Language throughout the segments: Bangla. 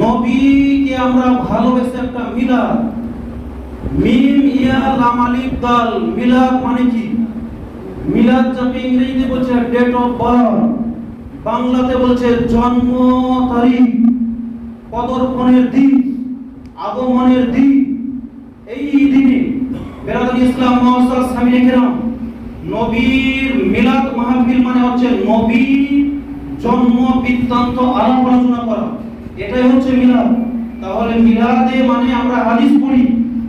নবীকে আমরা ভালোবেসে একটা মিলাদ, মিম ইয়া লাম আলিফ দাল, মিলাদ মানে কি? মিলাদ যাকে ইংরেজিতে বলছে ডেট অফ বার্থ, বাংলাতে বলছে জন্ম তারিখ, পদার্পণের দিন, আগমনের দিন। এই দিনে বেরাদুল ইসলাম মুআজ্জাজ সামিনে কেরাম, নবীর মিলাদ মাহফিল মানে হচ্ছে নবীর জন্ম বৃত্তান্ত আলাপ আলোচনা করা, এটাই হচ্ছে মিলাদ। তাহলে মিলাদে মানে আমরা হাদিস পড়ি,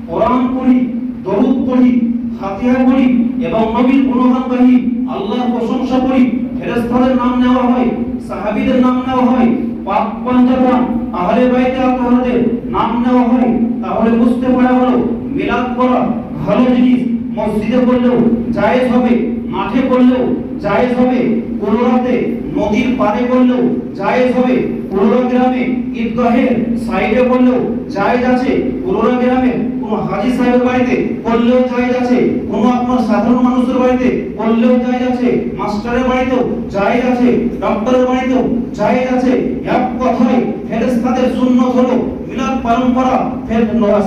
কোরআন পড়ি, দরুদ পড়ি, ফাতিহা পড়ি এবং নবীর গুণগান গাই, আল্লাহর প্রশংসা করি, ফেরেশতাদের নাম নেওয়া হয়, সাহাবীদের নাম নেওয়া হয়, পাক পাঞ্জাবান আহলে বাইতে আতহারদের নাম নেওয়া হয়। তাহলে বুঝতে পারা হলো মিলাদ করা ভালো জিনিস। মসজিদে করলেও জায়েজ হবে, মাঠে করলেও জায়েজ হবে, কোরআতে নদীর পাড়ে করলেও জায়েজ হবে, কোরআন গ্রামে ঈদগাহের সাইডে করলেও জায়েজ আছে, কোরআন গ্রামে কোন হাজী সাহেবের বাড়িতে করলেও জায়েজ আছে, কোন আপনার সাধারণ মানুষের বাড়িতে করলেও জায়েজ আছে, মাস্টারের বাড়িতেও জায়েজ আছে, ডক্টরের বাড়িতেও জায়েজ আছে। এক কথায় ফেরেশতাদের সুন্নাত হলো মিলাদ পালন করা,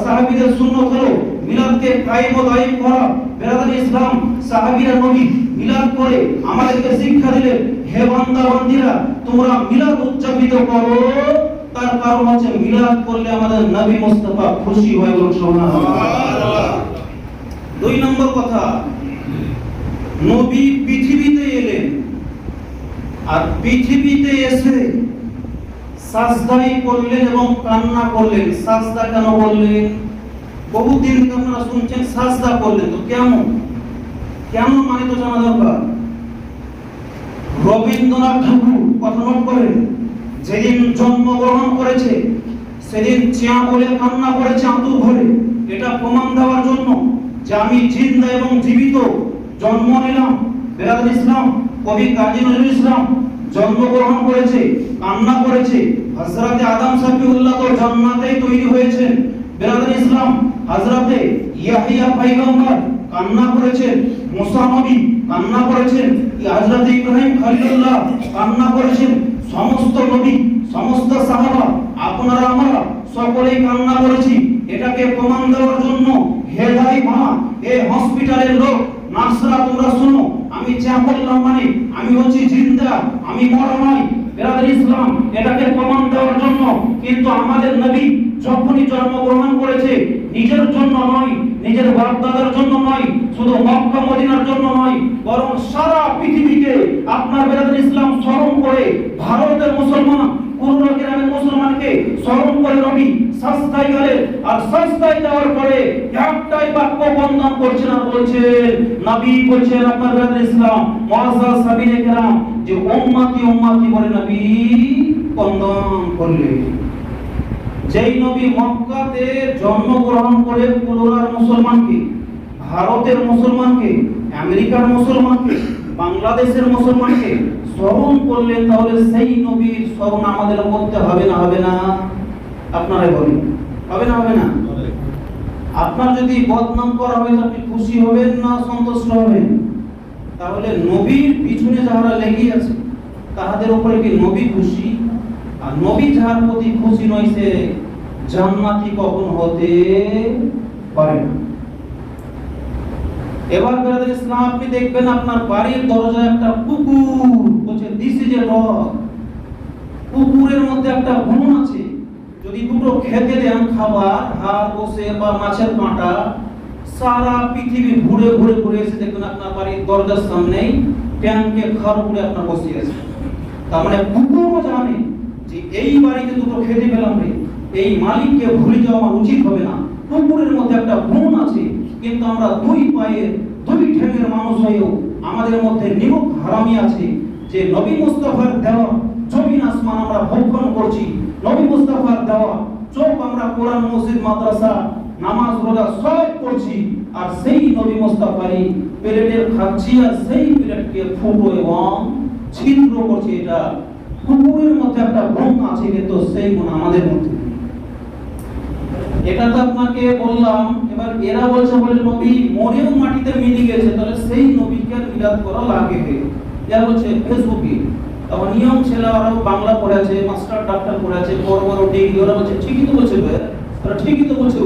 সাহাবীদের সুন্নাত হলো মিলাদকে কায়েম ও দায়ম করা। বেরাদুল ইসলাম সাহাবীরা নবী মিলাদ করে আমাদেরকে শিক্ষা দিলেন, হে বান্দা বান্দীরা তোমরা মিলাদ উদযাপিত করো, তার কারণ হচ্ছে মিলাদ করলে আমাদের নবী মুস্তাফা খুশি হয়, বলুন সুবহানাল্লাহ। দুই নম্বর কথা, নবী পৃথিবীতে এলেন আর পৃথিবীতে এসে সাজদাই করলেন এবং কান্না করলেন। সাজদা কেন করলেন? বহুদিন আপনারা শুনছেন সাজদা করলেন, তো কেমন কেন মানে তো জানা দরকার। রবীন্দ্রনাথ ঠাকুর কথা নোট করেন, যেদিন জন্মগ্রহণ করেছে সেদিন চিয়া বলে কান্না করেছে আঁতুর ঘরে। এটা প্রমাণ দেওয়ার জন্য যে আমি জিন্দা এবং জীবিত, জন্ম নিলাম। বেরাদুল ইসলাম কবি কাজী নজরুল ইসলাম জন্মগ্রহণ করেছে, কান্না করেছে। হযরতে আদম সাফিউল্লাহ তো জান্নাতেই তৈরি হয়েছেন। বেরাদুল ইসলাম হযরতে ইয়াহিয়া পয়গম্বর কান্না করেছেন, মুসা নবী কান্না করেছেন, হযরতে ইব্রাহিম খলিলুল্লাহ কান্না করেছেন। সমস্ত নবী, সমস্ত সাহাবা, আপনারা আমরা সকলেই কান্না করেছি। এটাকে প্রমাণ দেওয়ার জন্য হে ভাই মা, এই হসপিটালের লোক, নার্সরা তোমরা শুনো, আমি যা বললাম মানে আমি হচ্ছি জিন্দা, আমি মরা নই। বেরাদুল ইসলাম এটাকে প্রমাণ দেওয়ার জন্য, কিন্তু আমাদের নবী যখনই জন্মগ্রহণ করেছে নিজের জন্য নয়, নিজের বাপ দাদার জন্য নয়, শুধু মক্কা মদিনার জন্য নয়, বরং সারা পৃথিবীকে আপনার বেরাদুল ইসলাম স্মরণ করে, ভারতের মুসলমান, কোন গ্রামের মুসলমানকে স্মরণ করে নবী সাজদায় গেলেন। আর সাজদায় যাওয়ার পরে একটাই বাক্য বন্দনা করছেন আর বলছেন, নবী বলছেন আপনার বেরাদুল ইসলাম মুআজ্জাজ সাহাবীয়ে কেরাম যে উম্মতি উম্মতি বলে নবী বন্দনা করলেন। যেই নবী মক্কাতে জন্মগ্রহণ করে পুরোর মুসলমানকে, ভারতের মুসলমানকে, আমেরিকার মুসলমানকে, বাংলাদেশের মুসলমানকে স্মরণ করলেন, তাহলে সেই নবীর স্মরণ আমাদের করতে হবে না হবে না? আপনারাই বলেন, হবে না হবে না? আপনার যদি বদনাম করা হয় আপনি খুশি হবেন না সন্তুষ্ট হবেন? তাহলে নবীর পিছনে যারা লেগে আছে তাদের উপরে কি নবী খুশি? আর নবী যার প্রতি খুশি নয় সে জান্নাতি কখন হতে পারে না। এবার বেরাদুল ইসলাম আপনি দেখবেন আপনার বাড়ির দরজায় একটা কুকুর বলছে দিস ইজ এ ডগ। কুকুরের মধ্যে একটা গুণ আছে, যদি দুটো খেতে দেন খাবার, হাড় বসে বা মাছের কাঁটা, সারা পৃথিবী ঘুরে ঘুরে ঘুরে এসে দেখবেন আপনার বাড়ির দরজার সামনেই ট্যাঙ্কে খার উপরে আপনার বসে আছে। তার মানে কুকুরও জানে যে এই বাড়িতে দুটো খেতে পেলাম রে, এই মালিককে ভুলে যাওয়া আমার উচিত হবে না। কুকুরের মধ্যে একটা গুণ আছে, কিন্তু আমরা দুই পায়ের দুই ঠ্যাঙের মানুষ হয়েও আমাদের মধ্যে নিমক হারামি আছে। যে নবী মুস্তাফার দেওয়া জমিন আসমান আমরা ভক্ষণ করছি, নবী মুস্তাফার দেওয়া চোখ আমরা কোরআন মসজিদ মাদ্রাসা নামাজ রোজা সব করছি, আর সেই নবী মুস্তাফারই প্লেটের খাচ্ছি আর সেই প্লেটকে ফুটো এবং ছিদ্র করছি। এটা কুকুরের মধ্যে একটা গুণ আছে, কিন্তু সেই গুণ আমাদের মধ্যে। এটা তো আপনাকে বললাম। এবার এরা বলছে বলে নবী মরেও মাটিতে মিলে গেছে, তাহলে সেই নবীকে মিলাদ করা লাগে। এরা বলছে ফেসবুকে তখন নিয়ম ছেলে ওরাও বাংলা পড়েছে, মাস্টার ডাক্তার পড়েছে, বড় বড় ডিগ্রি, ওরা বলছে ঠিকই তো বলছে, ওরা ঠিকই তো বলছে।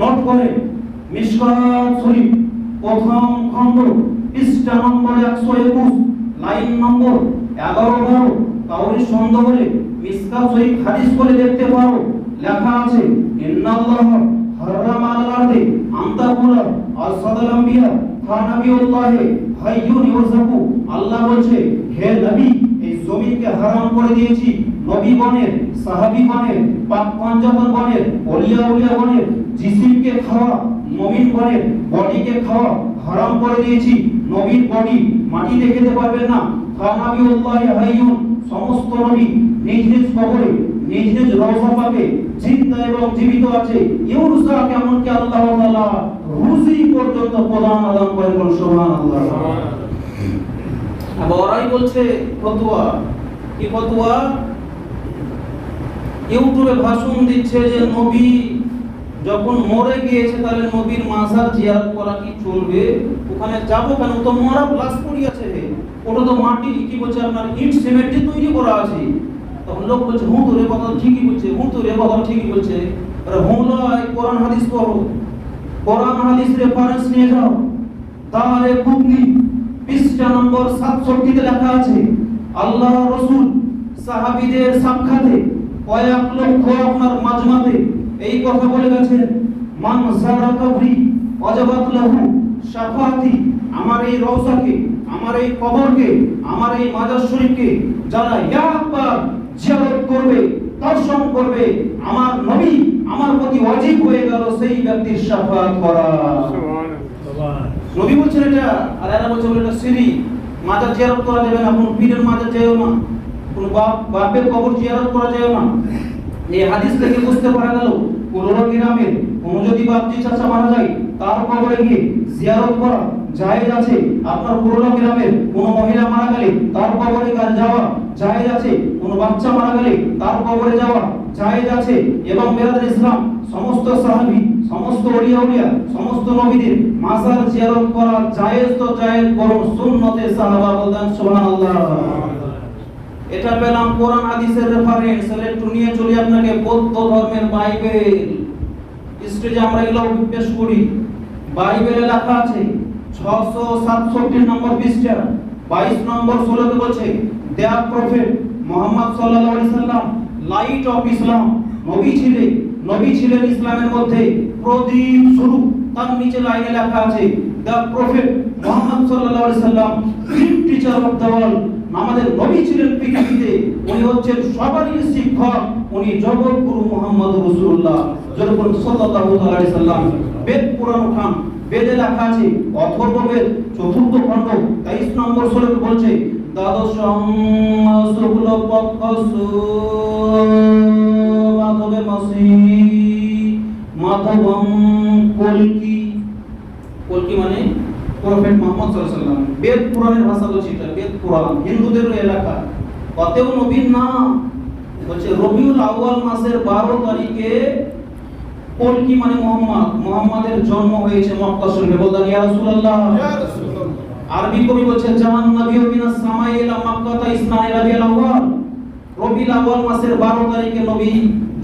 নোট করে মিশকাত শরীফ প্রথম খণ্ড পৃষ্ঠা নম্বর 121 লাইন নম্বর 11-12 কাউরি সন্দেহ হলে মিশকাত শরীফ হাদিস করে দেখতে পারো। লেখা আছে ইন্নাল্লাহ হারাম আলাল আরদি আন তাকুলা আসাদাল আম্বিয়া ফানাবিউল্লাহ হাইয়ুন ইউরযাকু। আল্লাহ বলছে, হে নবী, এই জমিনকে হারাম করে দিয়েছি নবীগণের, সাহাবীগণের, পাক পঞ্জতনগণের, ওলিয়া-উলিয়াগণের জিসিমকে খাওয়া, মুমিনগণের বডিকে খাওয়া হারাম করে দিয়েছি। নবীর বডি মাটিতে খেতে পারবেন না। ফানাবিউল্লাহ হাইয়ুন, সমস্ত নবী নিজ নিজ কবরে নিজ নিজ রওজা পাবে, জিন্দা এবং জীবিত আছে। ইউরসা কেমন কি আল্লাহ তাআলা রুজি পর্যন্ত প্রদান আদান করেন, বল সুবহানাল্লাহ। আবার ওরাই বলছে ফতোয়া, কি ফতোয়া? ইউটিউবে ভাষণ দিচ্ছে যে নবী যখন মরে গিয়েছে তাহলে নবীর মাজার জিয়ারত করা কি চলবে? ওখানে যাব কেন? তো মরা প্লাস পড়ি আছে, ওটা তো মাটি, কি বলছে আপনার ইট সিমেন্ট দিয়ে তৈরি করা আছে। তখন লোক বলছে হুঁ তোরে কথা ঠিকই বলছে, হুঁ তোরে কথা ঠিকই বলছে। আরে হুঁ লয়, কোরআন হাদিস পড়ো, কোরআন হাদিস রেফারেন্স নিয়ে যাও। তাহলে কুবনি পৃষ্ঠা নম্বর 67 তে লেখা আছে আল্লাহ রাসূল সাহাবীদের সাক্ষাতে কয়েক লক্ষ আপনার মাজমাতে এই কথা বলে গেছেন, মান যারা কবরি ওয়াজাবাত লাহু শাফাআতি। আমার এই রওজাকে, আমার এই কবরকে, আমার এই মাজার শরীফকে যারা একবার জিয়ারত করবে, দর্শন করবে, আমার নবী আমার প্রতি ওয়াজিব হয়ে গেল সেই ব্যক্তির শাফাআত করা। সুবহানাল্লাহ। নবী বলছেন এটা, আর এরা বলছে এটা শিরক। মাজার জিয়ারত করা যাবে না, কোন পীরের মাজার যায়ও না, কোন বাপের কবর জিয়ারত করা যায়ও না। এই হাদিস থেকে বুঝতে পারা গেল পুরোনো গ্রামের কোন যদি বাপজি চাচা মারা যায় তার কবরে গিয়ে জিয়ারত করা জায়েজ আছে। আপনার পুরোনো গ্রামের কোন মহিলা মারা গেলে তার কবরে যাওয়া জায়েজ আছে। কোন বাচ্চা মারা গেলে তার কবরে যাওয়া জায়েজ আছে। এবং বেরাদর ইসলাম সমস্ত সাহাবী, সমস্ত ওলিয়া, সমস্ত নবীদের মাজার জিয়ারত করা জায়েজ তো জায়েজ, বরং সুন্নতে সাহাবা। বলেন সুবহানাল্লাহ। এটা পেলাম কোরআন হাদিসের রেফারেন্স। একটু নিয়ে চলি আপনাকে বৌদ্ধ ধর্মের বাইবেল। স্টেজে আমরা এগুলো পেশ করি। বাইবেলে লেখা আছে 667 নম্বর পৃষ্ঠা 22 নম্বর 16 বলছে, দেয়া প্রফেট মুহাম্মদ সাল্লাল্লাহু আলাইহি সাল্লাম লাইট অফ ইসলাম। নবী ছিলেন ইসলামের মধ্যে প্রদীপ স্বরূপ। তার নিচে লাইনে লেখা আছে দা প্রফেট মুহাম্মদ সাল্লাল্লাহু আলাইহি সাল্লাম টিচার অফ দ্য ওয়ার্ল্ড। আমাদের নবী ছিলেন পৃথিবীতে, উনি হচ্ছেন সবারই শিক্ষক, উনি জগৎ গুরু মুহাম্মদ রাসূলুল্লাহ সাল্লাল্লাহু আলাইহি সাল্লাম। বেদ পুরাণ উঠান, বেদে লেখা আছে অথর্ববেদ 4th খণ্ড 23 নম্বর শ্লোকে বলছে, দ্বাদশং শুক্ল পক্ষ মাধবে মাসি মাধবং কলকি। কলকি মানে প্রফেট মুহাম্মদ সাল্লাল্লাহু আলাইহি সাল্লাম। বেদ পুরাণের ভাষা বলছে, এটা বেদ পুরাণ, হিন্দুদের এলাকা। কতেও নবীর নাম বলছে রবিউল আউয়াল মাসের 12 তারিখে কলকি মানে মুহাম্মাদের জন্ম হয়েছে মক্কা শরীফে। বলেন ইয়া রাসূলুল্লাহ। আরবি কবি বলছে জামান নবিয়্যু মিনাস সামাই ইলা মক্কা ইসনাই রাবিউল আউয়াল। রবিউল আউয়াল মাসের 12 তারিখে নবী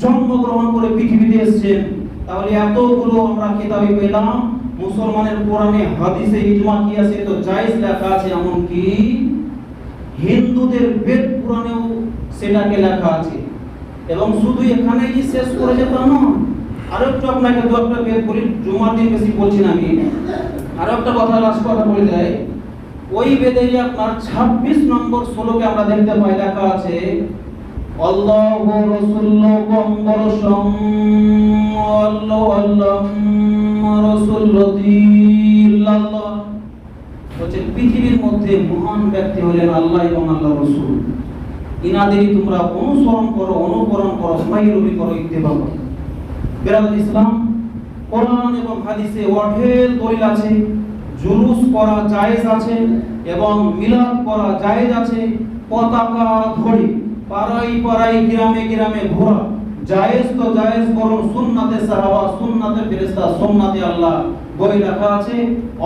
জন্মগ্রহণ করে পৃথিবীতে এসেছেন। তাহলে এতগুলো আমরা কিতাবে পেলাম। মুসলমানের কোরআনে হাদিসে ইজমা কি আছে? তো জায়েজ লেখা আছে। এমনকি হিন্দুদের বেদ পুরাণেও সেটাকে লেখা আছে। এবং শুধু এখানেই কি শেষ করে যেত না, আরো একটু আপনাকে দু একটা বেদ বলি। জুমার দিন বেশি বলছি না আমি, আরো একটা কথা লাস্ট কথা বলে দেয়। ওই বেদে আপনার 26 নম্বর শ্লোকে আমরা দেখতে পাই লেখা আছে আল্লাহু রাসূলুহুম রাসূলুল্লাহ। বলছে পৃথিবীর মধ্যে মহান ব্যক্তি হলেন আল্লাহ এবং আল্লাহর রাসূল। ইনাদেরই তোমরা অনুসরণ করো, অনুকরণ করো, পায়রবি করো, ইত্তেবা করো। বেরাদর ইসলাম, কোরআন এবং হাদিসে ওয়াহেল দলিল আছে। জুলুস করা জায়েজ আছে এবং মিলাদ করা জায়েজ আছে। পতাকা ধরে পাড়ায় পাড়ায় গ্রামে গ্রামে ঘোরা জায়েজ তো জায়েজ, বরং সুন্নাতে সাহাবা, সুন্নাতে ফেরেশতা, সুন্নাতে আল্লাহ বই লেখা আছে।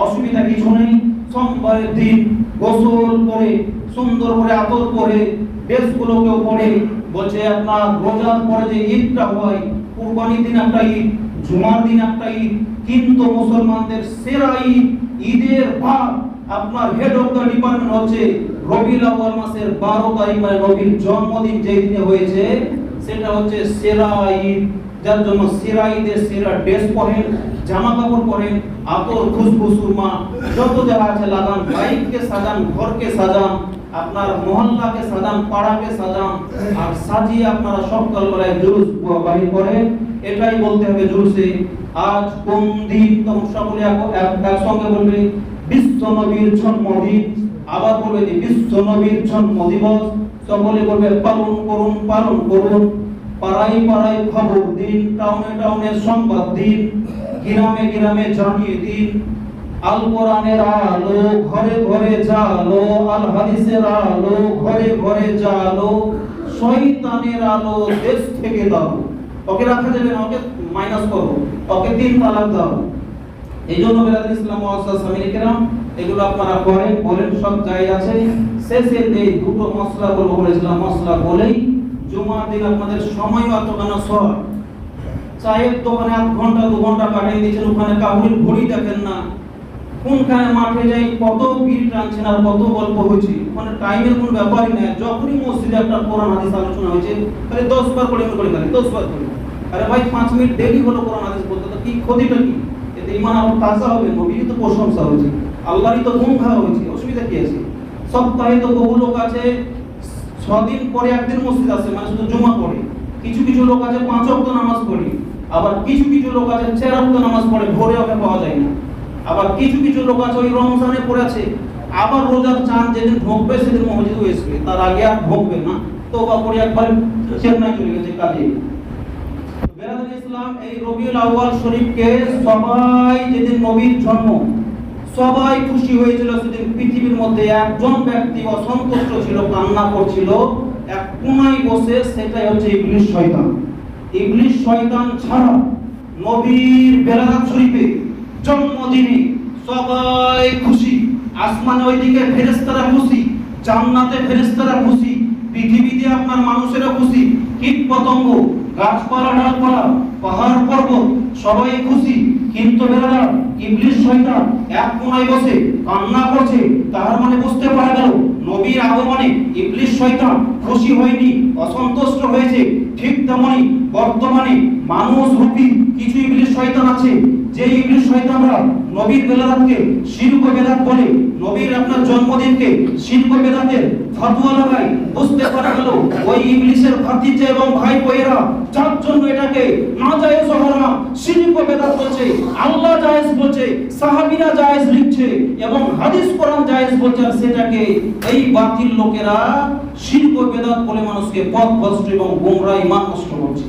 অসুবিধা কিছু নেই। সোমবারের দিন গোসল করে সুন্দর করে আতর করে ড্রেসগুলোকেও পরে বলছে আপনার রোজার পরে যে ঈদটা হয়, কুরবানির দিন একটা ঈদ, জুমার দিন একটা ঈদ, কিন্তু মুসলমানদের সেরা ঈদ, ঈদের ভাগ আপনার হেড অফ দ্য ডিপার্টমেন্ট হচ্ছে রবিউল আউয়াল মাসের 12 তারিখ, মানে নবীর জন্মদিন যেই দিনে হয়েছে সেটা হচ্ছে সেরা ঈদ। যার জন্য সেরা ঈদের সেরা ড্রেস পরেন, জামা কাপড় পরেন, আতর খুশবু সুরমা যত যা আছে লাগান, বাইককে সাজান, ঘরকে সাজান, আপনার মহল্লাকে সাজান, পাড়াকে সাজান, আর সাজিয়ে আপনারা সকালবেলায় জুলুস বাহির করেন। এটাই বলতে হবে জুলুসে। আজ কোন দিন? তোমরা সকলে একসঙ্গে বলবে বিশ্ব নবীর জন্মদিন। আবার বলবে যে বিশ্ব নবীর জন্মদিবস। সকলে বলবে পালন করুন, পালন করুন। পাড়ায় পাড়ায় খবর দিন, টাউনে টাউনে সংবাদ দিন, গ্রামে গ্রামে জানিয়ে দিন। আল কোরআনের আলো ঘরে ঘরে জালো, আল হাদিসের আলো ঘরে ঘরে জালো, শয়তানের আলো দেশ থেকে দাও। ওকে রাখা যাবে না, ওকে মাইনাস করো, ওকে 3 তালাক দাও। এই জন্য বেরাদুল ইসলাম মুআজ্জাজ সামিল কিরাম এগুলো আপনারা করেন, বলেন, সব জায়েজ আছে। শেষে এই দুটো মশলা বলেছিলাম, মশলা বলেই জুমার দিন আপনাদের সময় অতখানা সর চায়ের দোকানে 1 ঘন্টা 2 ঘন্টা কাটিয়ে দিয়েছেন, ওখানে কাউরির ঘড়ি দেখেন না, কোনখানে মাঠে যাই কত ভিড় টানছেন আর কত গল্প হচ্ছে, ওখানে টাইমের কোনো ব্যাপারই নাই। যখনই মসজিদে একটা কোরআন হাদিস আলোচনা হয়েছে তাহলে 10 বার করে করে খালি 10 বার করে। আরে ভাই 5 মিনিট দেরি হলো কোরআন হাদিস বলতে, তো কি ক্ষতিটা কি? এতে ঈমান আরো তাজা হবে, নবীরই তো প্রশংসা হয়েছে, আল্লাহরই তো গুণ গাওয়া হয়েছে, অসুবিধা কি আছে? সপ্তাহে তো বহু লোক আছে 6 দিন পরে একদিন মসজিদ আসে, মানে শুধু জুমা পড়ে। কিছু কিছু লোক আছে 5 ওয়াক্ত নামাজ পড়ে, আবার কিছু কিছু লোক আছে 4 ওয়াক্ত নামাজ পড়ে, ভোরে ওকে পাওয়া যায় না। আবার কিছু কিছু লোক আছে ওই রমজানে পড়েছে, আবার রোজার চাঁদ যেদিন ঢোকবে সেদিন মসজিদে আসবে, তার আগে আর ঢোকবে না, তওবা করে একবার চেন্নাই চলে গেছে কাজে। বেরাদুল ইসলাম এই রবিউল আউয়াল শরীফকে সবাই যেদিন নবীর জন্ম সবাই খুশি হয়েছিল, সেদিন পৃথিবীর মধ্যে একজন ব্যক্তি অসন্তুষ্ট ছিল, কান্না করছিল এক কোণায় বসে, সেটাই হচ্ছে ইবলিস শয়তান। ইবলিস শয়তান ছাড়া নবীর বেলাগাত শরীফে জন্মদিনে সবাই খুশি, আসমানে ওইদিকে ফেরেশতারা খুশি, জান্নাতে ফেরেশতারা খুশি, পৃথিবীতে আপনার মানুষেরা খুশি, কীট পতঙ্গ, গাছপালা, ডালপালা, পাহাড় পর্বত সবাই খুশি। কিন্তু বেলাদা ইবলিস শয়তান এক কোণায় বসে কান্না করছে। তার মানে বুঝতে পারা গেল নবীর আগমনে ইবলিস শয়তান খুশি হয়নি, অসন্তুষ্ট হয়েছে। ঠিক তেমনি বর্তমানে মানুষ রূপী কিছু ইবলিস শয়তান আছে, যে ইবলিস শয়তানরা নবীর বেলাদাতকে শিরক বেদাত বলে, নবীর আপনার জন্মদিনকে শিরক বেদাতের ফতোয়া লাগায়। বুঝতে পারা গেল ওই ইবলিসের ভাতিজা এবং ভাই বোনেরা যার জন্য এটাকে নাজায়েজ হারাম শিরক বেদাত বলছে, আল্লাহ জায়েজ বলছে, সাহাবীরা জায়েজ লিখছে এবং হাদিস কোরআন জায়েজ বলছে, আর সেটাকে এই বাতিল লোকেরা শিরক বেদাত বলে মানুষকে পথভ্রষ্ট এবং গোমরাহ, ঈমান নষ্ট করছে।